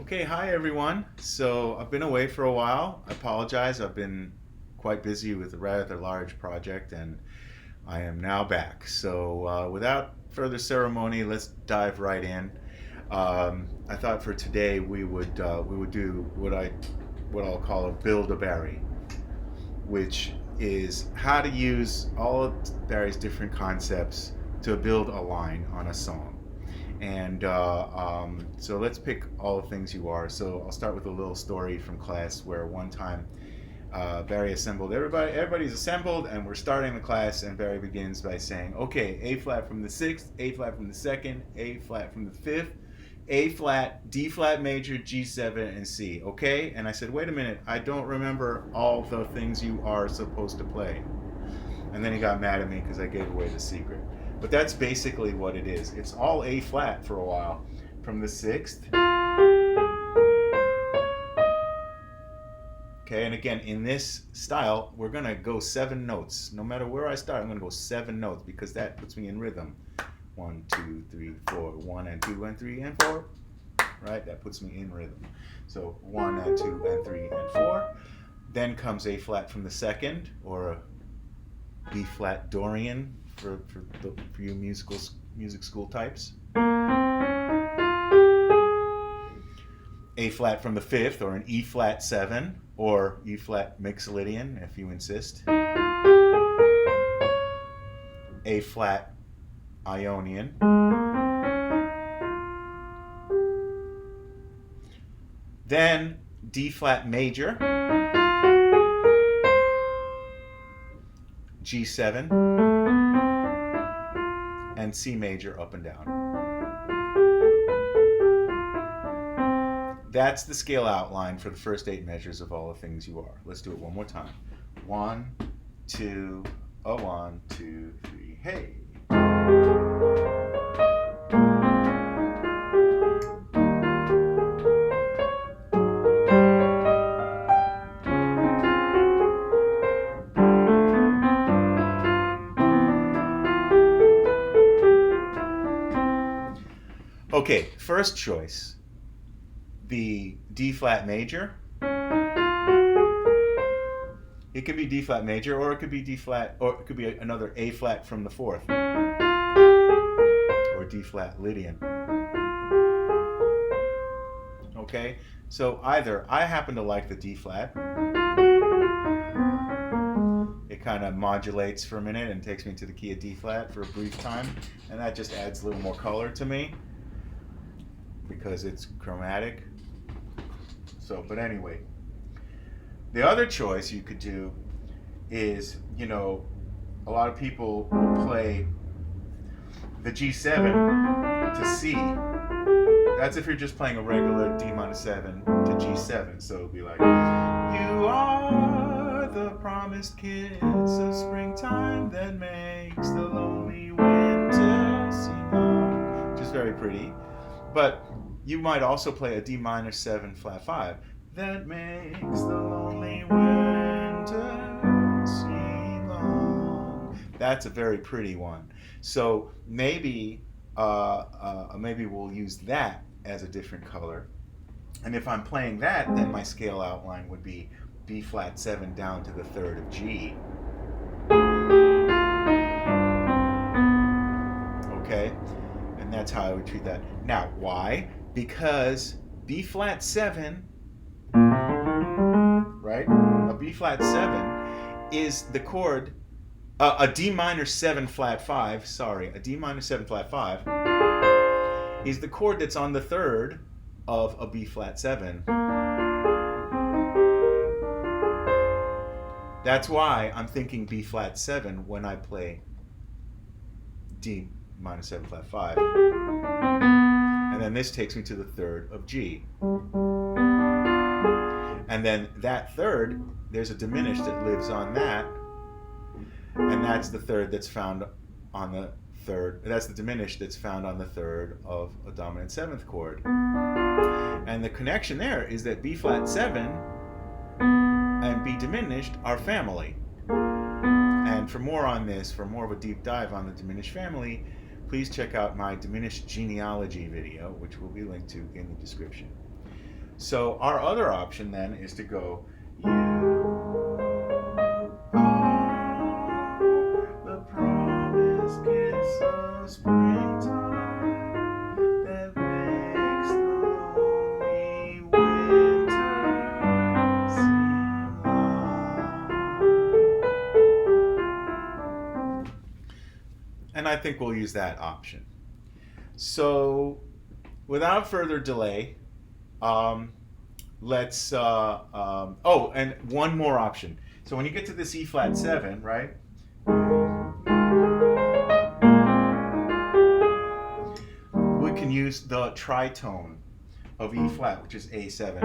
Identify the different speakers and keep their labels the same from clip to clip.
Speaker 1: Okay, hi everyone. So I've been away for a while. I apologize. I've been quite busy with a rather large project, and I am now back. So without further ceremony, let's dive right in. I thought for today we would do what I'll call a build a Barry, which is how to use all of Barry's different concepts to build a line on a song. And so let's pick all the things you are. So I'll start with a little story from class where one time Barry assembled everybody's assembled, and we're starting the class, and Barry begins by saying, okay, A flat from the sixth, A flat from the second, A flat from the fifth, A flat, D flat major, G7, and C. Okay? And I said, wait a minute, I don't remember all the things you are supposed to play. And then he got mad at me because I gave away the secret. But that's basically what it is. It's all A flat for a while. From the sixth. Okay, and again, in this style, we're going to go 7 notes. No matter where I start, I'm going to go 7 notes because that puts me in rhythm. 1, 2, 3, 4, 1 and 2 and 3 and 4. Right? That puts me in rhythm. So 1 and 2 and 3 and 4. Then comes A flat from the second, or a B flat Dorian for you music school types. A flat from the fifth, or an E flat 7, or E flat Mixolydian if you insist. A flat Ionian. Then D flat major, G7, and C major up and down. That's the scale outline for the first 8 measures of all the things you are. Let's do it one more time. 1, 2, 1, 2, 3, hey. Okay, first choice, the D flat major. It could be D flat major, or it could be D flat, or it could be another A flat from the fourth, or D flat Lydian. Okay, so either I happen to like the D flat. It kind of modulates for a minute and takes me to the key of D flat for a brief time, and that just adds a little more color to me because it's chromatic. So, but anyway, the other choice you could do is, a lot of people will play the G7 to C. That's if you're just playing a regular D minor 7 to G7. So it'll be like, you are the promised kiss of springtime that makes the lonely winter seem long. Which is very pretty. But you might also play a D minor 7 flat 5 that makes the lonely winter seem long. That's a very pretty one. So maybe we'll use that as a different color. And if I'm playing that, then my scale outline would be B flat 7 down to the third of G. Okay? And that's how I would treat that. Now, why? Because B flat 7, right? A B flat 7 is the chord, a D minor 7 flat 5, a D minor 7 flat 5 is the chord that's on the third of a B flat 7. That's why I'm thinking B flat 7 when I play D minor 7 flat 5. And then this takes me to the third of G. And then that third, there's a diminished that lives on that. And that's the third that's found on the third. That's the diminished that's found on the third of a dominant 7th chord. And the connection there is that B flat 7 and B diminished are family. And for more on this, for more of a deep dive on the diminished family, please check out my Diminished Genealogy video, which will be linked to in the description. So our other option then is to go, you are the promised kiss of springtime that makes the lonely winter seem long. And I think we'll use that option. So without further delay, let's, oh, and one more option. So when you get to this E flat 7, right? We can use the tritone of E flat, which is A7.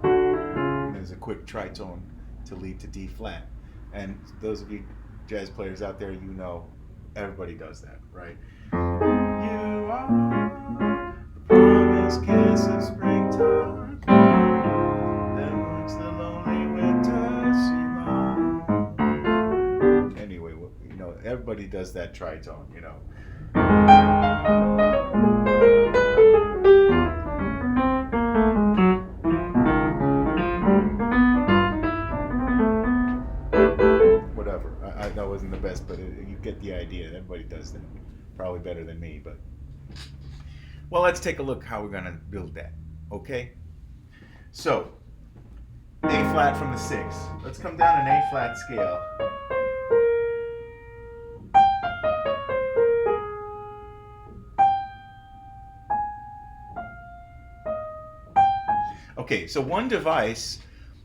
Speaker 1: And there's a quick tritone to lead to D flat. And those of you jazz players out there, you know everybody does that, right? You are the promised kiss of springtime that makes the lonely winter seem long. Anyway, you know, everybody does that tritone, you know. Whatever. That wasn't the best, but you get the idea. Everybody does that. Probably better than me, but well, let's take a look how we're going to build that. Okay, so A flat from the 6. Let's come down an A flat scale. Okay, so one device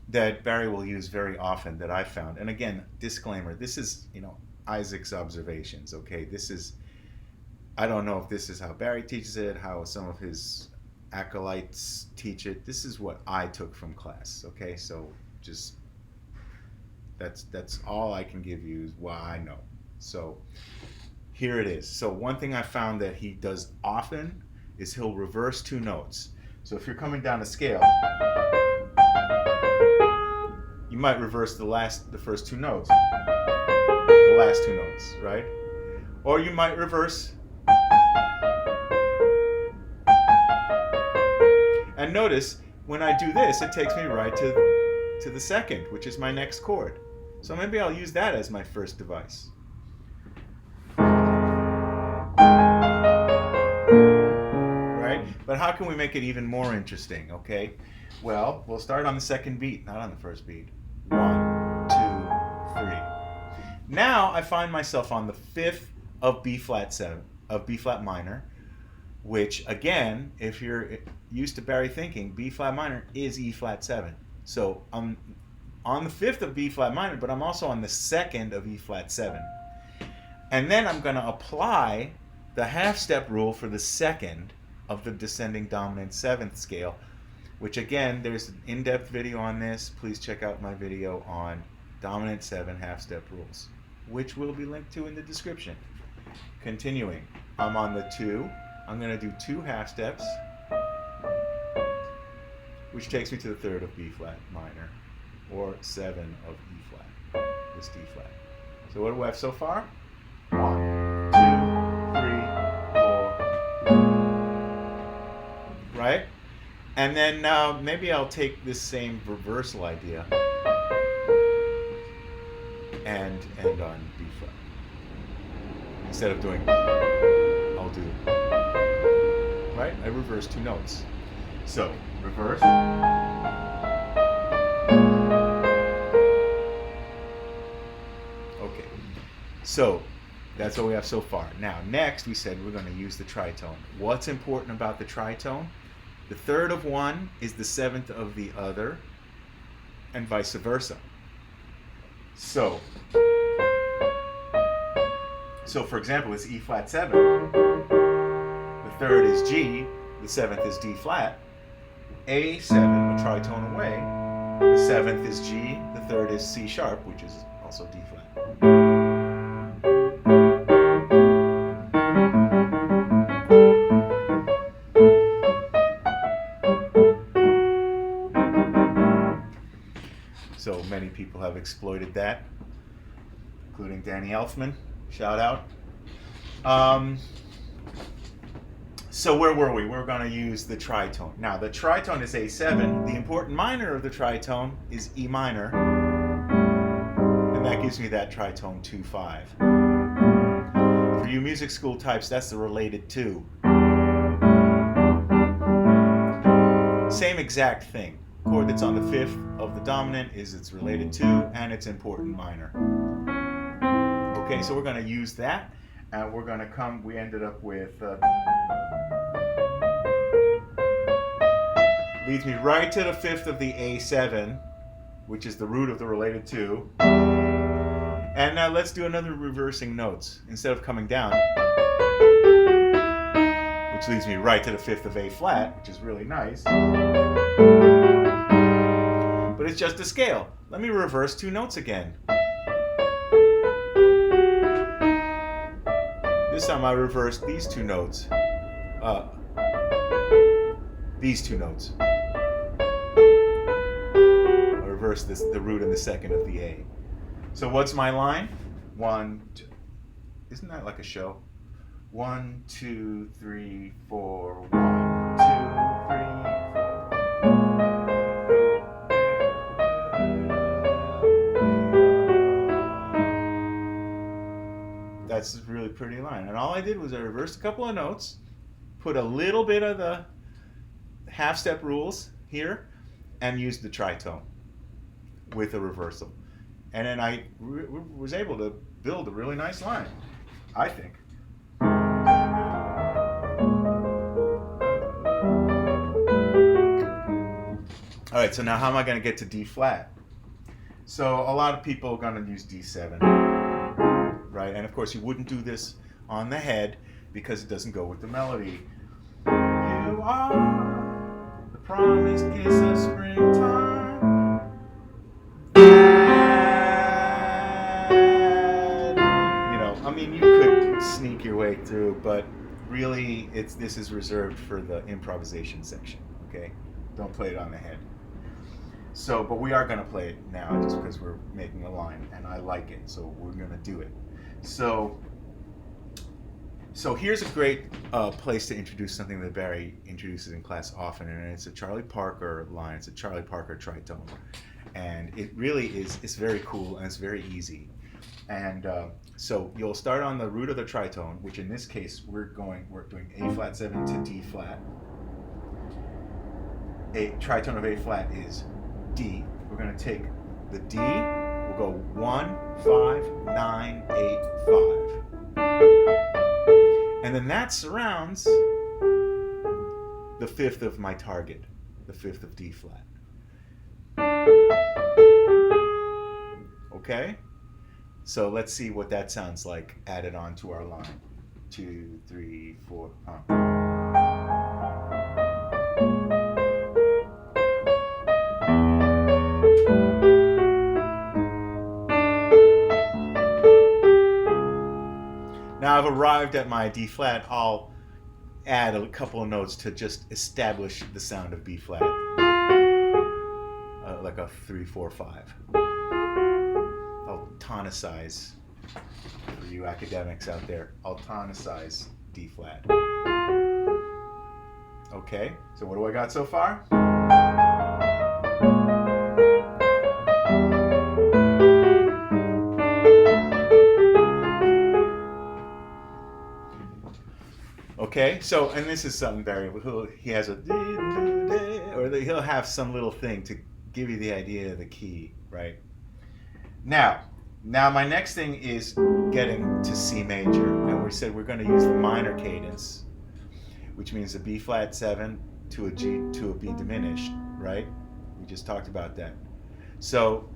Speaker 1: that Barry will use very often that I found, and again, disclaimer, this is, you know, Isaac's observations, okay? This is, I don't know if this is how Barry teaches it, how some of his acolytes teach it. This is what I took from class, okay? So just, that's all I can give you is what I know. So here it is. So one thing I found that he does often is he'll reverse 2 notes. So if you're coming down a scale, you might reverse the first 2 notes, the last 2 notes, right? Or you might reverse. And notice, when I do this, it takes me right to the 2nd, which is my next chord. So maybe I'll use that as my first device. Right? But how can we make it even more interesting, okay? Well, we'll start on the 2nd beat, not on the 1st beat. 1, 2, 3. Now I find myself on the 5th of B flat 7, of B flat minor, which again, if you're used to Barry thinking, B flat minor is E flat 7. So I'm on the 5th of B flat minor, but I'm also on the 2nd of E flat 7. And then I'm going to apply the half step rule for the 2nd of the descending dominant 7th scale, which again, there's an in-depth video on this. Please check out my video on dominant 7 half step rules, which will be linked to in the description. Continuing, I'm on the 2. I'm going to do 2 half steps, which takes me to the 3rd of B flat minor, or 7 of E flat, this D flat. So what do we have so far? 1, 2, 3, 4. Right? And then maybe I'll take this same reversal idea and end on B flat. Instead of doing, I'll do, right? I reverse 2 notes. So, reverse. Okay. So, that's what we have so far. Now, next we said we're going to use the tritone. What's important about the tritone? The 3rd of one is the 7th of the other, and vice versa. So for example, it's E flat 7. The 3rd is G, the 7th is D flat. A7, a tritone away. The 7th is G, the 3rd is C sharp, which is also D flat. So many people have exploited that, including Danny Elfman. Shout out. So where were we? We're going to use the tritone. Now the tritone is A7. The important minor of the tritone is E minor. And that gives me that tritone 2-5. For you music school types, that's the related to. Same exact thing. Chord that's on the 5th of the dominant is its related to and its important minor. Okay, so we're going to use that. And we're going to come, we ended up with, leads me right to the 5th of the A7, which is the root of the related to. And now let's do another reversing notes. Instead of coming down, which leads me right to the 5th of A flat, which is really nice. But it's just a scale. Let me reverse 2 notes again. This time I reversed these 2 notes. These 2 notes. I reversed the root and the 2nd of the A. So what's my line? 1, 2. Isn't that like a show? 1, 2, 3, 4. 1, 2, 3, 4. That's a really pretty line. And all I did was I reversed a couple of notes, put a little bit of the half-step rules here, and used the tritone with a reversal. And then I was able to build a really nice line, I think. All right, so now how am I going to get to D flat? So a lot of people are going to use D7, right? And of course you wouldn't do this on the head because it doesn't go with the melody. You are the promised kiss of springtime. I mean, you could sneak your way through, but really, this is reserved for the improvisation section. Okay, don't play it on the head. So, but we are going to play it now, just because we're making a line, and I like it, so we're going to do it. So here's a great place to introduce something that Barry introduces in class often, and it's a Charlie Parker line. It's a Charlie Parker tritone, and it really is. It's very cool and it's very easy. And so you'll start on the root of the tritone, which in this case we're doing A flat 7 to D flat. A tritone of A flat is D. We're going to take the D. We'll go 1, 5, 9, 8, 5, and then that surrounds the 5th of my target, the 5th of D flat. Okay. So let's see what that sounds like added on to our line. 2, 3, 4. Now I've arrived at my D flat. I'll add a couple of notes to just establish the sound of B flat, like a 3, 4, 5. I'll tonicize, for you academics out there, I'll tonicize D flat. Okay, so what do I got so far? Okay, so, and this is something Barry, he has he'll have some little thing to give you the idea of the key, right? Now my next thing is getting to C major, and we said we're going to use the minor cadence, which means a B flat 7 to a G to a B diminished, right? We just talked about that. So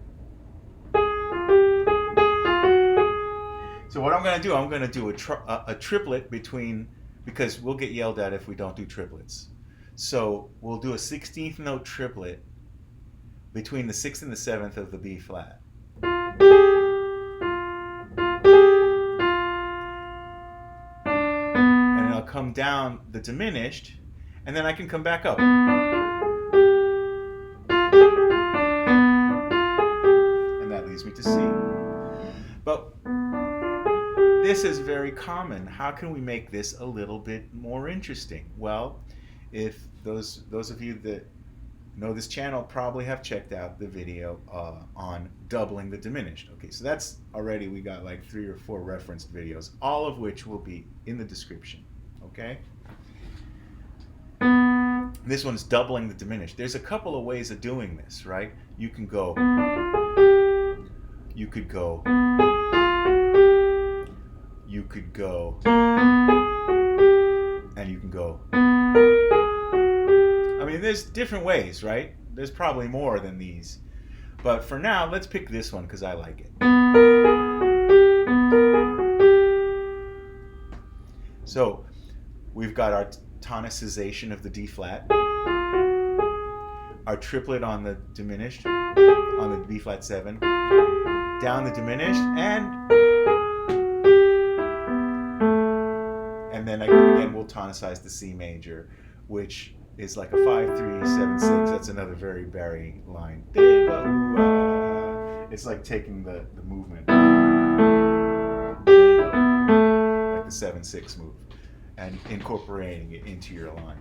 Speaker 1: what I'm going to do, I'm going to do a triplet between, because we'll get yelled at if we don't do triplets. So we'll do a 16th note triplet between the 6th and the 7th of the B flat. And I'll come down the diminished, and then I can come back up. And that leads me to C. But this is very common. How can we make this a little bit more interesting? Well, if those of you that know this channel probably have checked out the video on doubling the diminished. Okay, so that's already, we got like 3 or 4 referenced videos, all of which will be in the description. Okay, this one's doubling the diminished. There's a couple of ways of doing this, right? You could go, you could go, and you can go. I mean, there's different ways, right? There's probably more than these. But for now, let's pick this one because I like it. So we've got our tonicization of the D flat, our triplet on the diminished, on the B flat 7, down the diminished, and then again we'll tonicize the C major, which is like a 5-3-7-6. That's another very Barry line. It's like taking the movement, like the 7-6 move, and incorporating it into your line.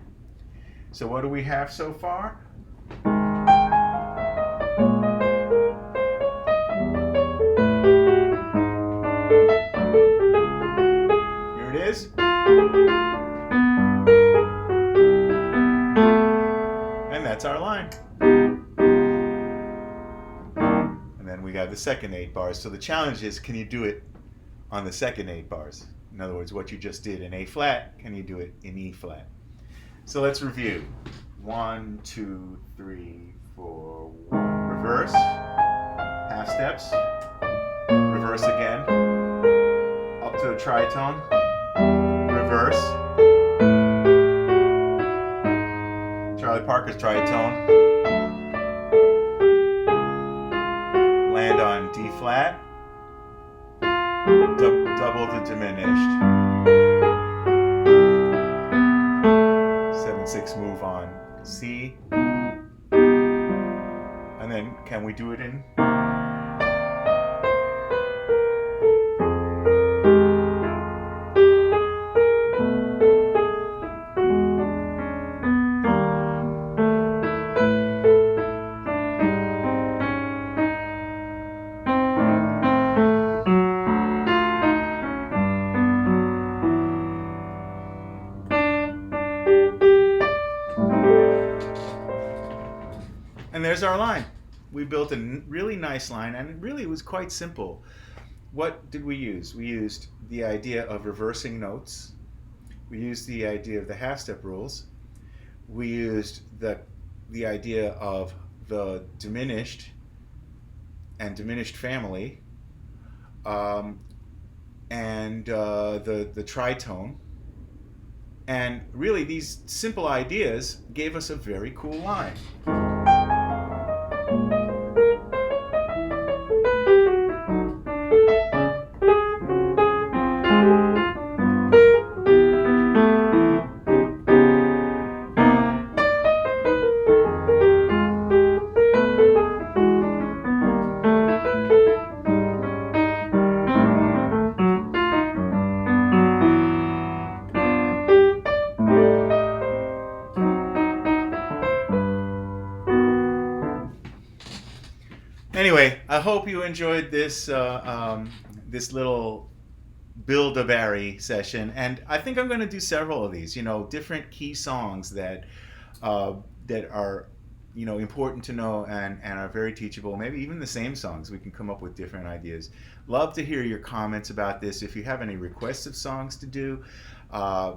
Speaker 1: So what do we have so far? Here it is. And that's our line. And then we got the second 8 bars. So the challenge is, can you do it on the second 8 bars? In other words, what you just did in A flat, can you do it in E flat? So let's review. 1, 2, 3, 4, 1. Reverse, half steps, reverse again, up to a tritone, reverse, Charlie Parker's tritone, land on D flat, double the diminished, 7-6 move on C, and then can we do it in? And there's our line. We built a really nice line, and really it was quite simple. What did we use? We used the idea of reversing notes. We used the idea of the half-step rules. We used the idea of the diminished and diminished family, and the tritone. And really, these simple ideas gave us a very cool line. Anyway, I hope you enjoyed this this little Build-A-Barry session, and I think I'm going to do several of these. You know, different key songs that that are, you know, important to know and are very teachable. Maybe even the same songs. We can come up with different ideas. Love to hear your comments about this. If you have any requests of songs to do,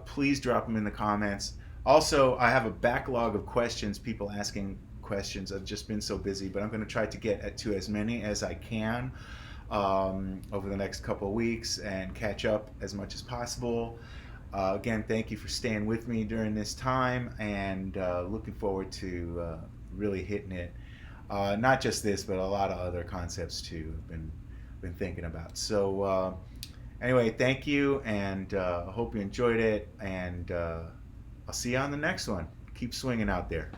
Speaker 1: please drop them in the comments. Also, I have a backlog of questions, people asking questions. I've just been so busy, but I'm going to try to get to as many as I can over the next couple of weeks and catch up as much as possible. Again, thank you for staying with me during this time, and looking forward to really hitting it. Not just this, but a lot of other concepts too. I've been thinking about. So anyway, thank you, and I hope you enjoyed it, and I'll see you on the next one. Keep swinging out there.